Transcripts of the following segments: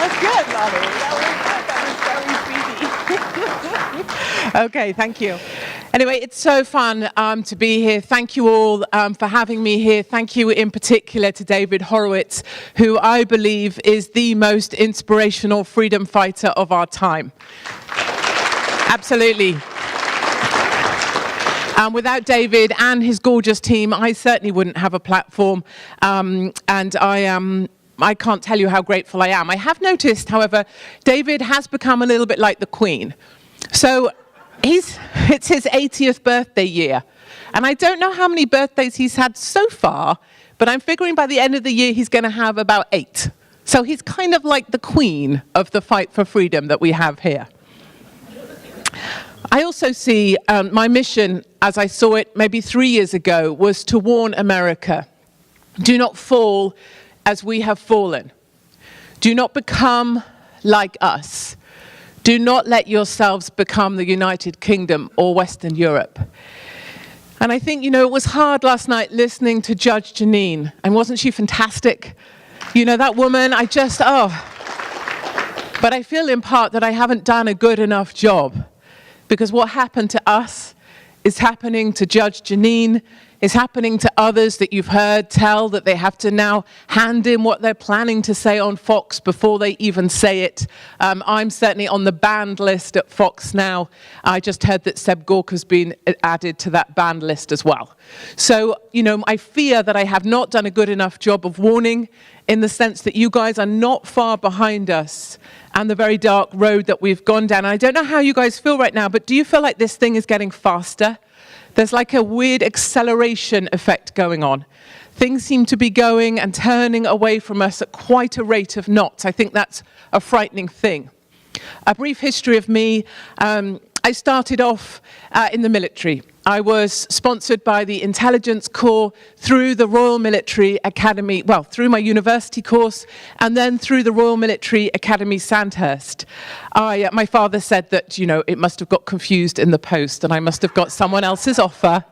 was good, Lonnie. That was very speedy. Okay, thank you. Anyway, it's so fun to be here. Thank you all for having me here. Thank you in particular to David Horowitz, who I believe is the most inspirational freedom fighter of our time. Absolutely. Without David and his gorgeous team, I certainly wouldn't have a platform. And I can't tell you how grateful I am. I have noticed, however, David has become a little bit like the Queen. So it's his 80th birthday year. And I don't know how many birthdays he's had so far, but I'm figuring by the end of the year he's going to have about 8. So he's kind of like the Queen of the fight for freedom that we have here. I also see my mission, as I saw it maybe 3 years ago, was to warn America. Do not fall as we have fallen. Do not become like us. Do not let yourselves become the United Kingdom or Western Europe. And I think, it was hard last night listening to Judge Jeanine. And wasn't she fantastic? That woman, but I feel in part that I haven't done a good enough job. Because what happened to us is happening to Judge Jeanine, is happening to others that you've heard tell that they have to now hand in what they're planning to say on Fox before they even say it. I'm certainly on the banned list at Fox now. I just heard that Seb Gorka's been added to that banned list as well. So, I fear that I have not done a good enough job of warning, in the sense that you guys are not far behind us and the very dark road that we've gone down. And I don't know how you guys feel right now, but do you feel like this thing is getting faster? There's like a weird acceleration effect going on. Things seem to be going and turning away from us at quite a rate of knots. I think that's a frightening thing. A brief history of me. I started off in the military. I was sponsored by the Intelligence Corps through the Royal Military Academy, through my university course, and then through the Royal Military Academy Sandhurst. My father said that, it must have got confused in the post and I must have got someone else's offer.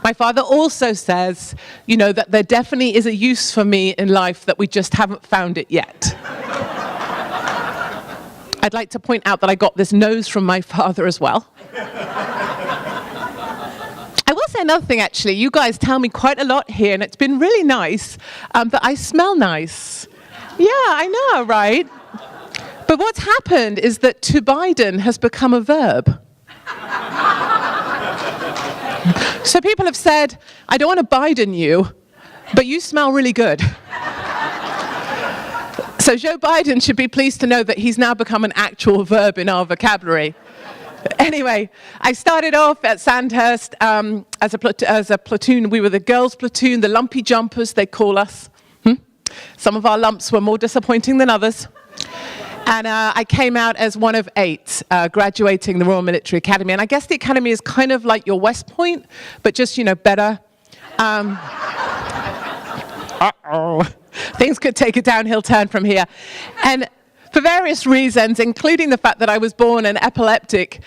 My father also says, that there definitely is a use for me in life, that we just haven't found it yet. I'd like to point out that I got this nose from my father as well. I will say another thing, actually. You guys tell me quite a lot here, and it's been really nice that I smell nice. Yeah, I know, right? But what's happened is that to Biden has become a verb. So people have said, I don't want to Biden you, but you smell really good. So Joe Biden should be pleased to know that he's now become an actual verb in our vocabulary. Anyway, I started off at Sandhurst as a platoon. We were the girls' platoon, the lumpy jumpers, they call us. Some of our lumps were more disappointing than others. And I came out as one of 8, graduating the Royal Military Academy. And I guess the academy is kind of like your West Point, but just, better. Things could take a downhill turn from here. And for various reasons, including the fact that I was born an epileptic,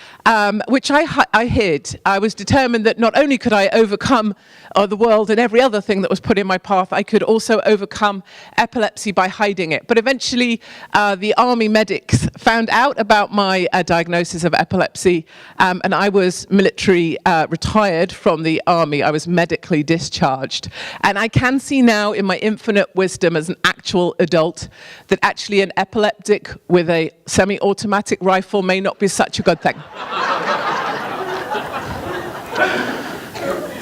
which I hid. I was determined that not only could I overcome the world and every other thing that was put in my path, I could also overcome epilepsy by hiding it. But eventually, the army medics found out about my diagnosis of epilepsy, and I was military retired from the army. I was medically discharged. And I can see now, in my infinite wisdom as an actual adult, that actually an epileptic with a semi-automatic rifle may not be such a good thing.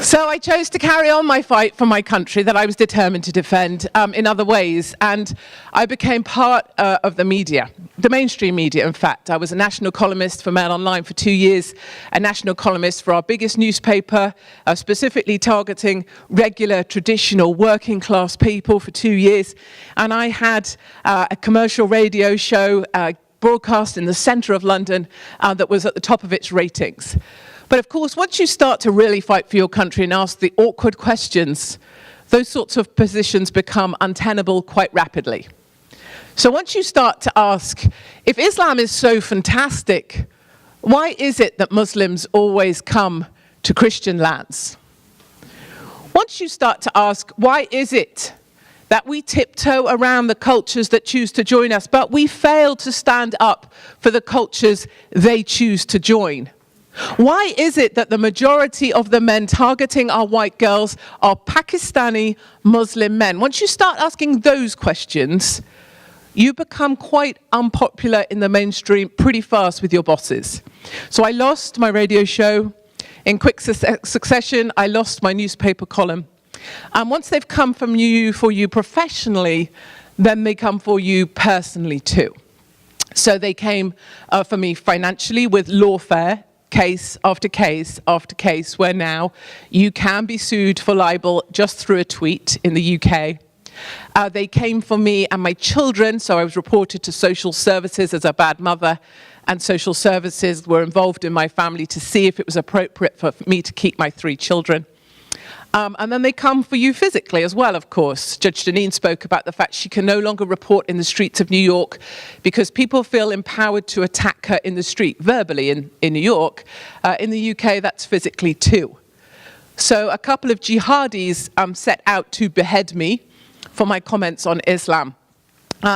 So I chose to carry on my fight for my country that I was determined to defend in other ways. And I became part of the media, the mainstream media, in fact. I was a national columnist for Mail Online for 2 years, a national columnist for our biggest newspaper, specifically targeting regular, traditional, working class people for 2 years. And I had a commercial radio show broadcast in the centre of London that was at the top of its ratings. But of course, once you start to really fight for your country and ask the awkward questions, those sorts of positions become untenable quite rapidly. So once you start to ask, if Islam is so fantastic, why is it that Muslims always come to Christian lands? Once you start to ask, why is it that we tiptoe around the cultures that choose to join us, but we fail to stand up for the cultures they choose to join. Why is it that the majority of the men targeting our white girls are Pakistani Muslim men? Once you start asking those questions, you become quite unpopular in the mainstream pretty fast with your bosses. So I lost my radio show. In quick succession, I lost my newspaper column. And once they've come for you professionally, then they come for you personally too. So they came for me financially with lawfare, case after case after case, where now you can be sued for libel just through a tweet in the UK. They came for me and my children, so I was reported to social services as a bad mother, and social services were involved in my family to see if it was appropriate for me to keep my 3 children. And then they come for you physically as well, of course. Judge Janine spoke about the fact she can no longer report in the streets of New York because people feel empowered to attack her in the street, verbally in New York. In the UK, that's physically too. So a couple of jihadis set out to behead me for my comments on Islam.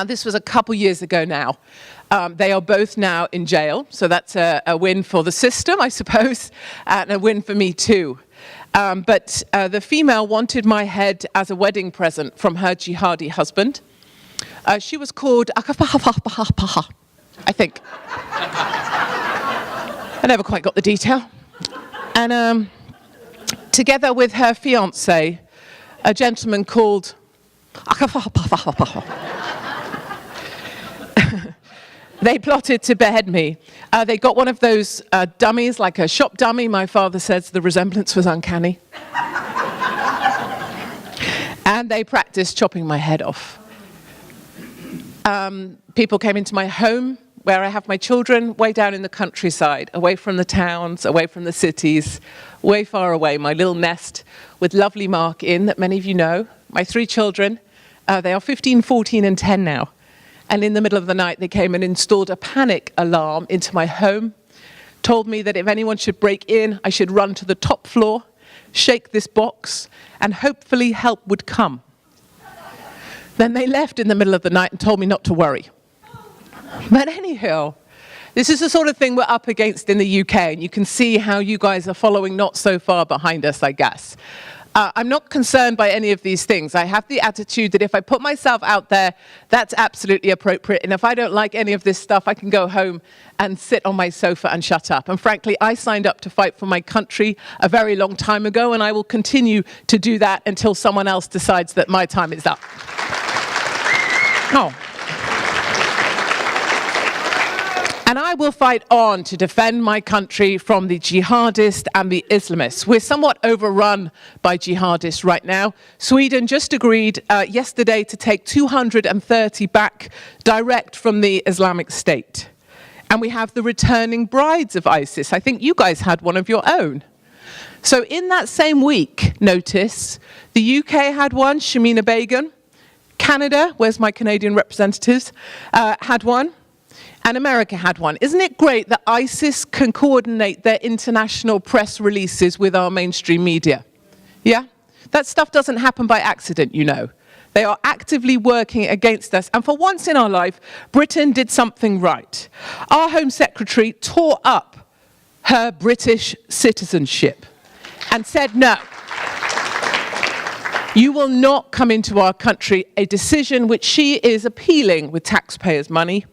This was a couple years ago now. They are both now in jail, so that's a win for the system, I suppose, and a win for me too. But the female wanted my head as a wedding present from her jihadi husband. She was called Akafahafahapaha, I think. I never quite got the detail. And together with her fiancé, a gentleman called Akafahapaha. They plotted to behead me. They got one of those dummies, like a shop dummy. My father says the resemblance was uncanny. And they practiced chopping my head off. People came into my home, where I have my children, way down in the countryside, away from the towns, away from the cities, way far away, my little nest with lovely Mark in, that many of you know. My 3 children, they are 15, 14, and 10 now. And in the middle of the night, they came and installed a panic alarm into my home, told me that if anyone should break in, I should run to the top floor, shake this box, and hopefully help would come. Then they left in the middle of the night and told me not to worry. But anyhow, this is the sort of thing we're up against in the UK, and you can see how you guys are following not so far behind us, I guess. I'm not concerned by any of these things. I have the attitude that if I put myself out there, that's absolutely appropriate. And if I don't like any of this stuff, I can go home and sit on my sofa and shut up. And frankly, I signed up to fight for my country a very long time ago, and I will continue to do that until someone else decides that my time is up. Oh. And I will fight on to defend my country from the jihadists and the Islamists. We're somewhat overrun by jihadists right now. Sweden just agreed yesterday to take 230 back direct from the Islamic State. And we have the returning brides of ISIS. I think you guys had one of your own. So in that same week, notice, the UK had one, Shamina Begum. Canada, where's my Canadian representatives, had one. And America had one. Isn't it great that ISIS can coordinate their international press releases with our mainstream media? Yeah? That stuff doesn't happen by accident, you know. They are actively working against us. And for once in our life, Britain did something right. Our Home Secretary tore up her British citizenship and said, no, you will not come into our country, a decision which she is appealing with taxpayers' money.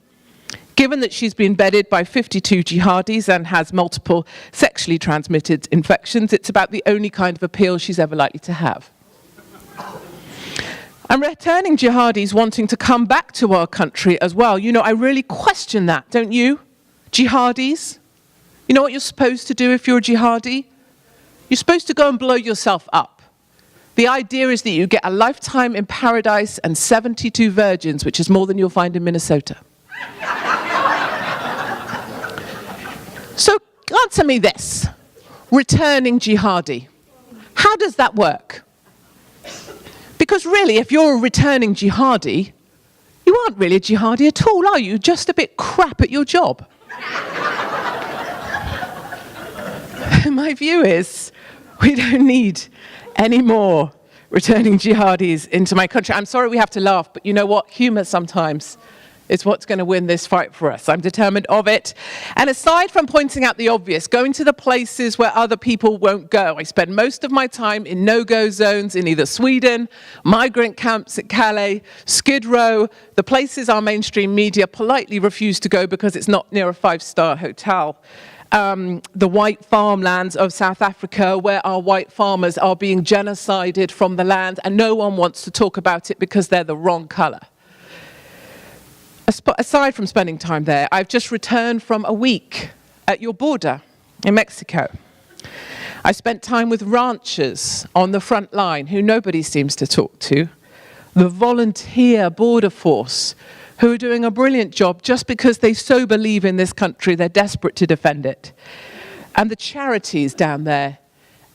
Given that she's been bedded by 52 jihadis and has multiple sexually transmitted infections, it's about the only kind of appeal she's ever likely to have. And returning jihadis wanting to come back to our country as well. You know, I really question that, don't you? Jihadis? You know what you're supposed to do if you're a jihadi? You're supposed to go and blow yourself up. The idea is that you get a lifetime in paradise and 72 virgins, which is more than you'll find in Minnesota. So answer me this, returning jihadi. How does that work? Because really, if you're a returning jihadi, you aren't really a jihadi at all, are you? Just a bit crap at your job. My view is, we don't need any more returning jihadis into my country. I'm sorry we have to laugh, but you know what? Humor sometimes is what's going to win this fight for us. I'm determined of it. And aside from pointing out the obvious, going to the places where other people won't go, I spend most of my time in no-go zones in either Sweden, migrant camps at Calais, Skid Row, the places our mainstream media politely refuse to go because it's not near a five-star hotel. The white farmlands of South Africa, where our white farmers are being genocided from the land, and no one wants to talk about it because they're the wrong color. Aside from spending time there, I've just returned from a week at your border in Mexico. I spent time with ranchers on the front line who nobody seems to talk to, the volunteer border force who are doing a brilliant job just because they so believe in this country, they're desperate to defend it, and the charities down there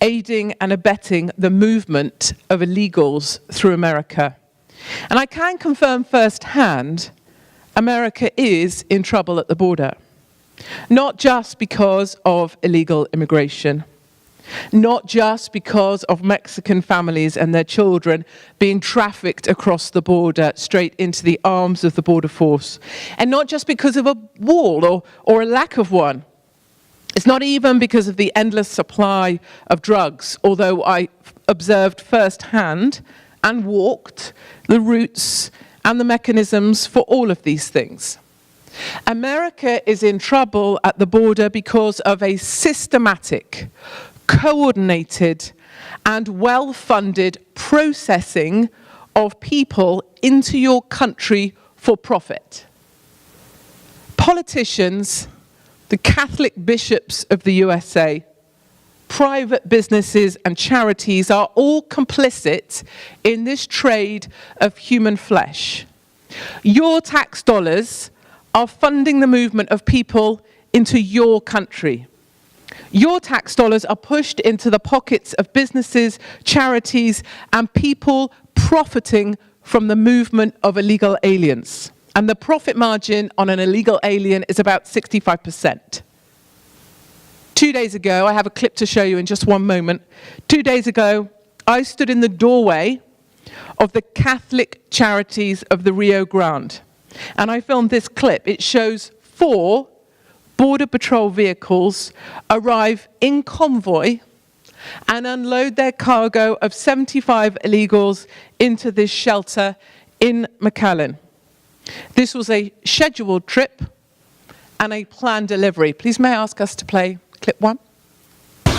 aiding and abetting the movement of illegals through America. And I can confirm firsthand America is in trouble at the border, not just because of illegal immigration, not just because of Mexican families and their children being trafficked across the border straight into the arms of the border force, and not just because of a wall or a lack of one. It's not even because of the endless supply of drugs, although I observed firsthand and walked the routes and the mechanisms for all of these things. America is in trouble at the border because of a systematic, coordinated, and well-funded processing of people into your country for profit. Politicians, the Catholic bishops of the USA, private businesses and charities are all complicit in this trade of human flesh. Your tax dollars are funding the movement of people into your country. Your tax dollars are pushed into the pockets of businesses, charities, and people profiting from the movement of illegal aliens. And the profit margin on an illegal alien is about 65%. 2 days ago, I have a clip to show you in just one moment. 2 days ago, I stood in the doorway of the Catholic Charities of the Rio Grande, and I filmed this clip. It shows 4 Border Patrol vehicles arrive in convoy and unload their cargo of 75 illegals into this shelter in McAllen. This was a scheduled trip and a planned delivery. Please may I ask us to play clip 1? You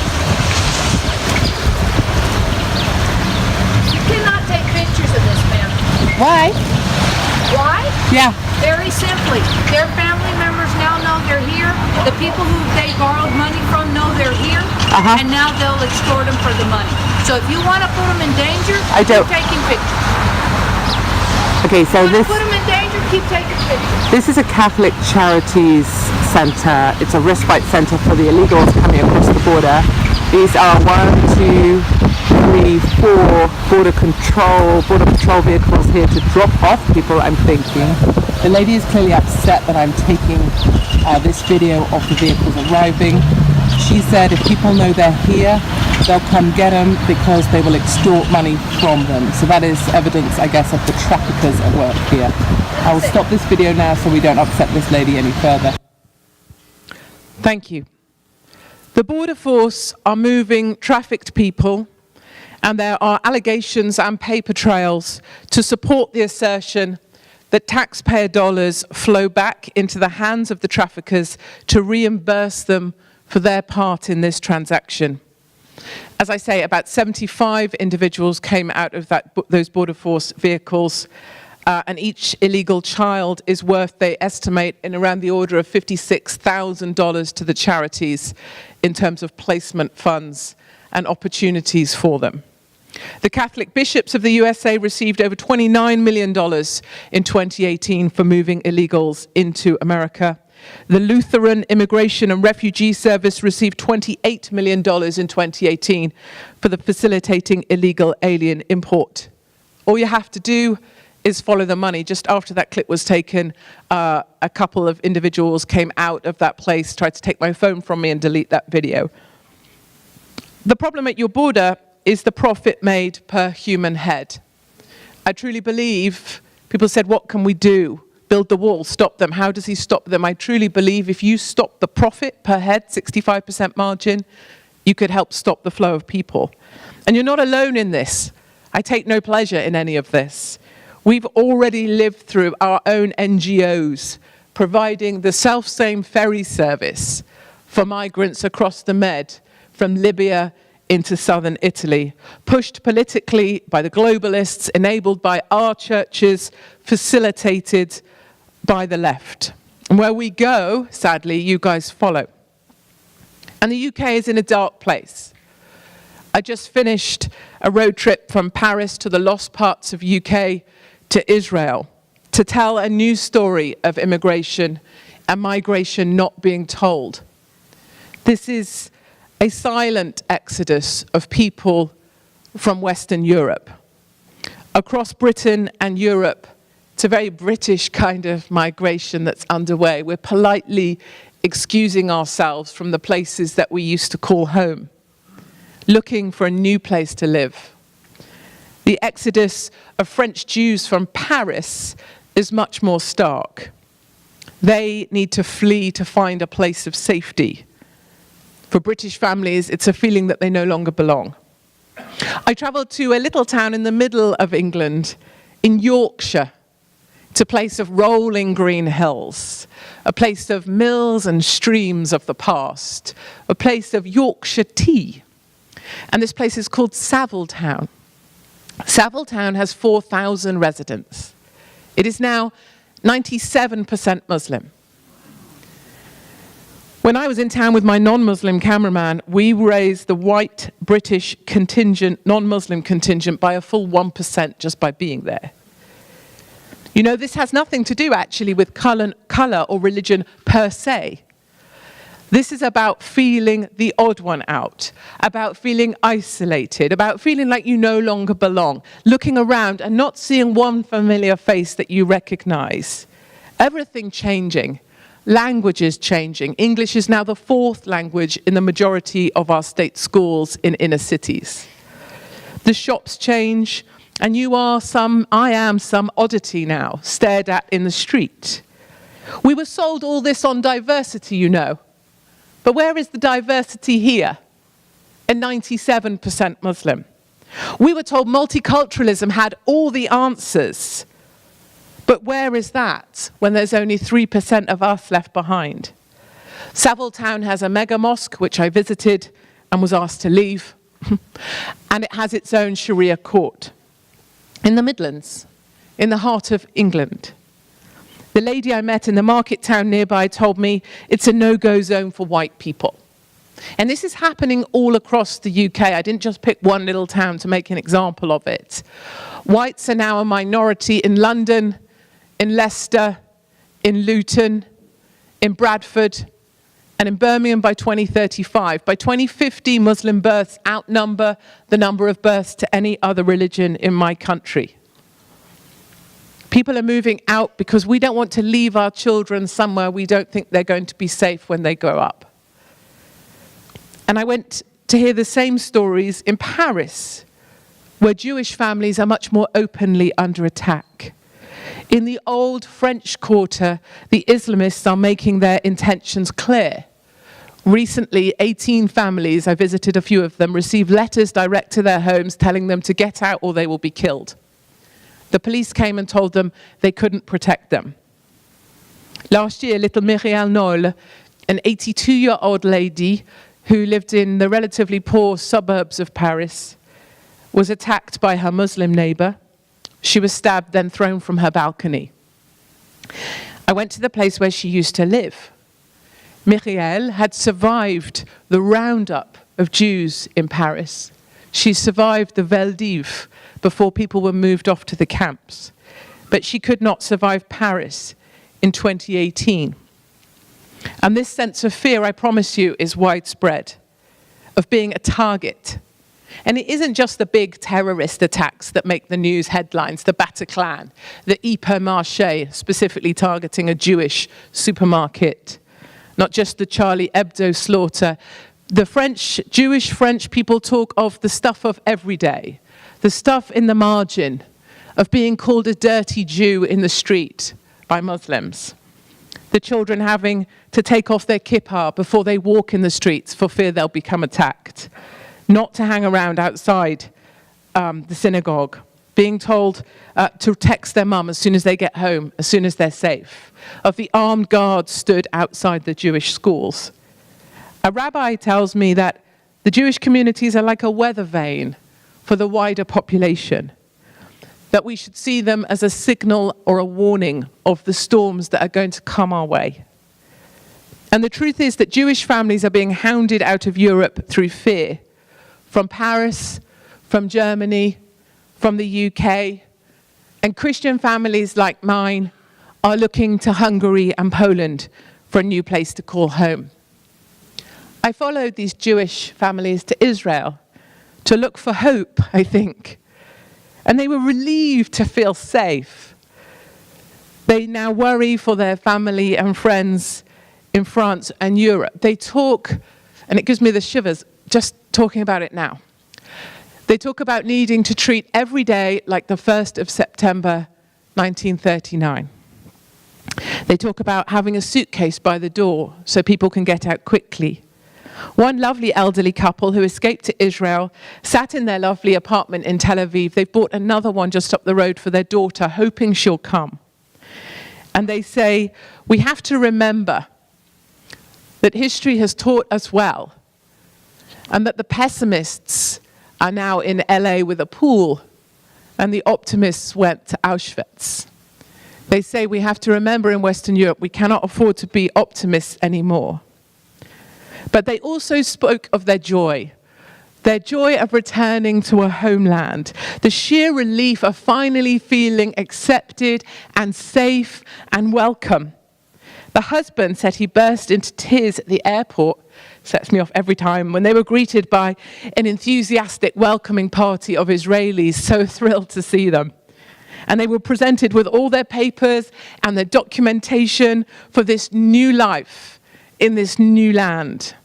cannot take pictures of this man. Why? Why? Yeah. Very simply, their family members now know they're here. The people who they borrowed money from know they're here, and now they'll extort them for the money. So if you want to put them in danger, keep taking pictures. Okay, so Put them in danger, keep taking pictures. this is a Catholic Charities Centre. It's a respite centre for the illegals coming across the border. These are 1, 2, 3, 4 border patrol vehicles here to drop off people, I'm thinking. The lady is clearly upset that I'm taking this video of the vehicles arriving. She said if people know they're here, they'll come get them because they will extort money from them. So that is evidence, I guess, of the traffickers at work here. I will stop this video now so we don't upset this lady any further. Thank you. The border force are moving trafficked people, and there are allegations and paper trails to support the assertion that taxpayer dollars flow back into the hands of the traffickers to reimburse them for their part in this transaction. As I say, about 75 individuals came out of those border force vehicles, and each illegal child is worth, they estimate, in around the order of $56,000 to the charities in terms of placement funds and opportunities for them. The Catholic bishops of the USA received over $29 million in 2018 for moving illegals into America. The Lutheran Immigration and Refugee Service received $28 million in 2018 for the facilitating illegal alien import. All you have to do is follow the money. Just after that clip was taken, a couple of individuals came out of that place, tried to take my phone from me and delete that video. The problem at your border is the profit made per human head. I truly believe, people said, what can we do? Build the wall, stop them. How does he stop them? I truly believe if you stop the profit per head, 65% margin, you could help stop the flow of people. And you're not alone in this. I take no pleasure in any of this. We've already lived through our own NGOs providing the self-same ferry service for migrants across the Med from Libya into southern Italy, pushed politically by the globalists, enabled by our churches, facilitated by the left. And where we go, sadly, you guys follow. And the UK is in a dark place. I just finished a road trip from Paris to the lost parts of UK to Israel to tell a new story of immigration and migration not being told. This is a silent exodus of people from Western Europe. Across Britain and Europe, it's a very British kind of migration that's underway. We're politely excusing ourselves from the places that we used to call home, looking for a new place to live. The exodus of French Jews from Paris is much more stark. They need to flee to find a place of safety. For British families, it's a feeling that they no longer belong. I travelled to a little town in the middle of England, in Yorkshire. It's a place of rolling green hills, a place of mills and streams of the past, a place of Yorkshire tea. And this place is called Savile Town. Savile Town has 4,000 residents. It is now 97% Muslim. When I was in town with my non-Muslim cameraman, we raised the white British contingent, non-Muslim contingent, by a full 1% just by being there. You know, this has nothing to do actually with colour or religion per se. This is about feeling the odd one out, about feeling isolated, about feeling like you no longer belong, looking around and not seeing one familiar face that you recognize. Everything changing. Languages changing. English is now the 4th language in the majority of our state schools in inner cities. The shops change, and I am some oddity now, stared at in the street. We were sold all this on diversity, you know. But where is the diversity here? And 97% Muslim. We were told multiculturalism had all the answers. But where is that when there's only 3% of us left behind? Savile Town has a mega mosque, which I visited and was asked to leave. And it has its own Sharia court. In the Midlands, in the heart of England. The lady I met in the market town nearby told me it's a no-go zone for white people. And this is happening all across the UK. I didn't just pick one little town to make an example of it. Whites are now a minority in London, in Leicester, in Luton, in Bradford, and in Birmingham by 2035. By 2050, Muslim births outnumber the number of births to any other religion in my country. People are moving out because we don't want to leave our children somewhere we don't think they're going to be safe when they grow up. And I went to hear the same stories in Paris, where Jewish families are much more openly under attack. In the old French Quarter, the Islamists are making their intentions clear. Recently, 18 families, I visited a few of them, received letters direct to their homes telling them to get out or they will be killed. The police came and told them they couldn't protect them. Last year, little Myriel Noll, an 82-year-old lady who lived in the relatively poor suburbs of Paris, was attacked by her Muslim neighbor. She was stabbed, then thrown from her balcony. I went to the place where she used to live. Myriel had survived the roundup of Jews in Paris. She survived the Veldiv before people were moved off to the camps. But she could not survive Paris in 2018. And this sense of fear, I promise you, is widespread, of being a target. And it isn't just the big terrorist attacks that make the news headlines, the Bataclan, the Hypermarché, specifically targeting a Jewish supermarket. Not just the Charlie Hebdo slaughter The Jewish French people talk of the stuff of every day, the stuff in the margin of being called a dirty Jew in the street by Muslims. The children having to take off their kippah before they walk in the streets for fear they'll become attacked. Not to hang around outside the synagogue. Being told to text their mum as soon as they get home, as soon as they're safe. Of the armed guards stood outside the Jewish schools. A rabbi tells me that the Jewish communities are like a weather vane for the wider population. That we should see them as a signal or a warning of the storms that are going to come our way. And the truth is that Jewish families are being hounded out of Europe through fear. From Paris, from Germany, from the UK. And Christian families like mine are looking to Hungary and Poland for a new place to call home. I followed these Jewish families to Israel to look for hope, I think. And they were relieved to feel safe. They now worry for their family and friends in France and Europe. They talk, and it gives me the shivers just talking about it now. They talk about needing to treat every day like the 1st of September 1939. They talk about having a suitcase by the door so people can get out quickly. One lovely elderly couple who escaped to Israel sat in their lovely apartment in Tel Aviv. They've bought another one just up the road for their daughter, hoping she'll come. And they say, we have to remember that history has taught us well, and that the pessimists are now in LA with a pool, and the optimists went to Auschwitz. They say we have to remember in Western Europe, we cannot afford to be optimists anymore. But they also spoke of their joy of returning to a homeland, the sheer relief of finally feeling accepted and safe and welcome. The husband said he burst into tears at the airport, sets me off every time, when they were greeted by an enthusiastic welcoming party of Israelis, so thrilled to see them. And they were presented with all their papers and their documentation for this new life in this new land.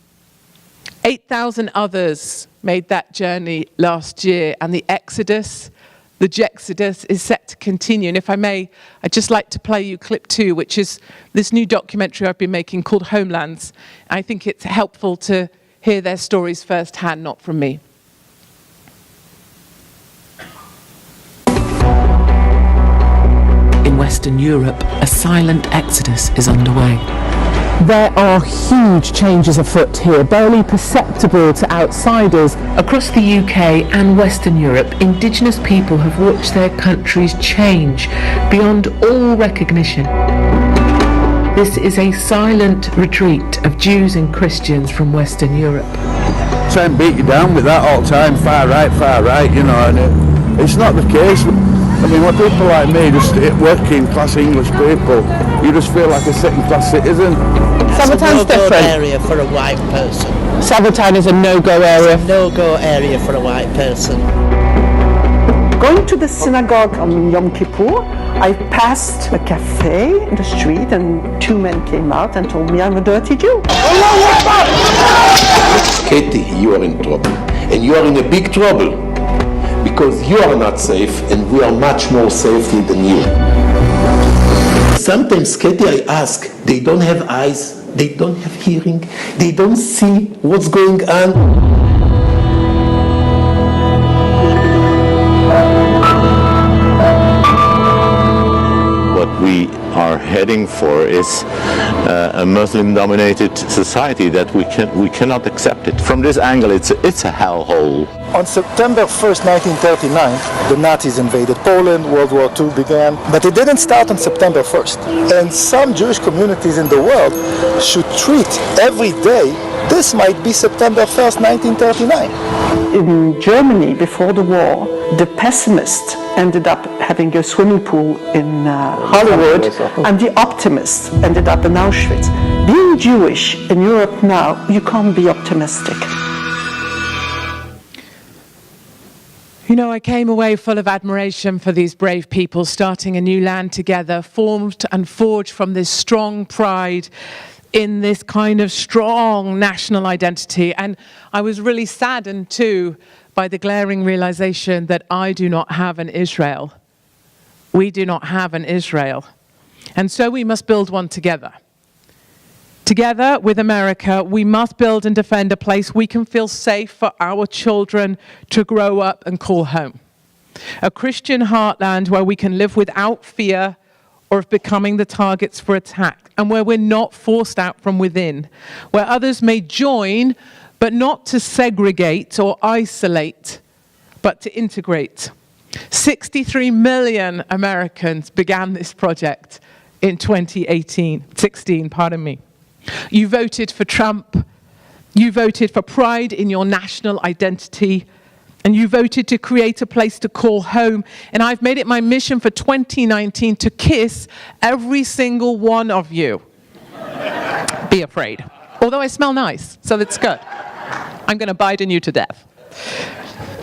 8,000 others made that journey last year, and the Exodus, the Jexodus, is set to continue. And if I may, I'd just like to play you clip 2, which is this new documentary I've been making called Homelands. I think it's helpful to hear their stories firsthand, not from me. In Western Europe, a silent exodus is underway. There are huge changes afoot here, barely perceptible to outsiders. Across the UK and Western Europe, Indigenous people have watched their countries change beyond all recognition. This is a silent retreat of Jews and Christians from Western Europe. Try and beat you down with that all the time, far right, you know, and it's not the case. I mean, when people like me, just working class English people, you just feel like a second class citizen. Savatown's different. Area for a white person. Savatown is a no-go area. No-go area for a white person. Going to the synagogue on Yom Kippur, I passed a cafe in the street and 2 men came out and told me I'm a dirty Jew. Katie, you are in trouble. And you are in a big trouble. Because you are not safe and we are much more safely than you. Sometimes, Katie, I ask, they don't have eyes, they don't have hearing, they don't see what's going on. What we are heading for is a Muslim-dominated society that we cannot accept it. From this angle, it's a hellhole. On September 1st, 1939, the Nazis invaded Poland, World War II began, but it didn't start on September 1st. And some Jewish communities in the world should treat every day, this might be September 1st, 1939. In Germany, before the war, the pessimists ended up having a swimming pool in Hollywood, and the optimists ended up in Auschwitz. Being Jewish in Europe now, you can't be optimistic. You know, I came away full of admiration for these brave people starting a new land together, formed and forged from this strong pride in this kind of strong national identity. And I was really saddened too by the glaring realization that I do not have an Israel. We do not have an Israel. And so we must build one together. Together with America, we must build and defend a place we can feel safe for our children to grow up and call home. A Christian heartland where we can live without fear or of becoming the targets for attack, and where we're not forced out from within, where others may join, but not to segregate or isolate, but to integrate. 63 million Americans began this project in 2016, pardon me. You voted for Trump, you voted for pride in your national identity, and you voted to create a place to call home. And I've made it my mission for 2019 to kiss every single one of you. Be afraid. Although I smell nice, so that's good. I'm going to Biden you to death.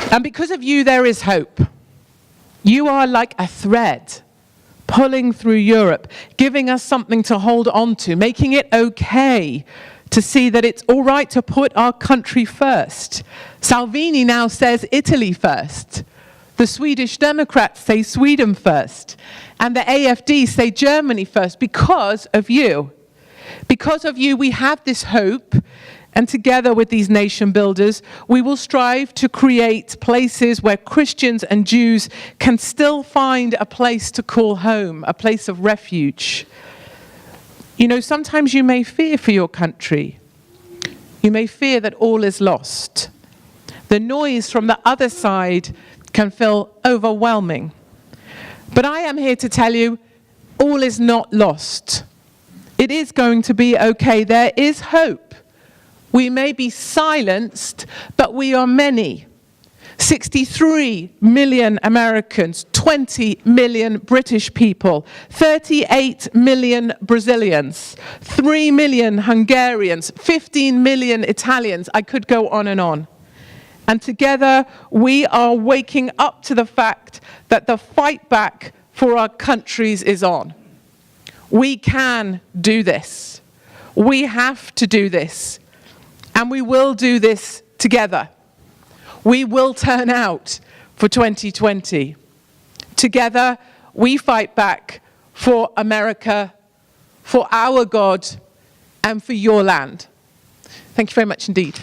And because of you, there is hope. You are like a thread pulling through Europe, giving us something to hold on to, making it okay to see that it's all right to put our country first. Salvini now says Italy first. The Swedish Democrats say Sweden first. And the AFD say Germany first because of you. Because of you, we have this hope. And together with these nation builders, we will strive to create places where Christians and Jews can still find a place to call home, a place of refuge. You know, sometimes you may fear for your country. You may fear that all is lost. The noise from the other side can feel overwhelming. But I am here to tell you, all is not lost. It is going to be okay. There is hope. We may be silenced, but we are many. 63 million Americans, 20 million British people, 38 million Brazilians, 3 million Hungarians, 15 million Italians. I could go on and on. And together we are waking up to the fact that the fight back for our countries is on. We can do this. We have to do this. And we will do this together. We will turn out for 2020. Together, we fight back for America, for our God, and for your land. Thank you very much indeed.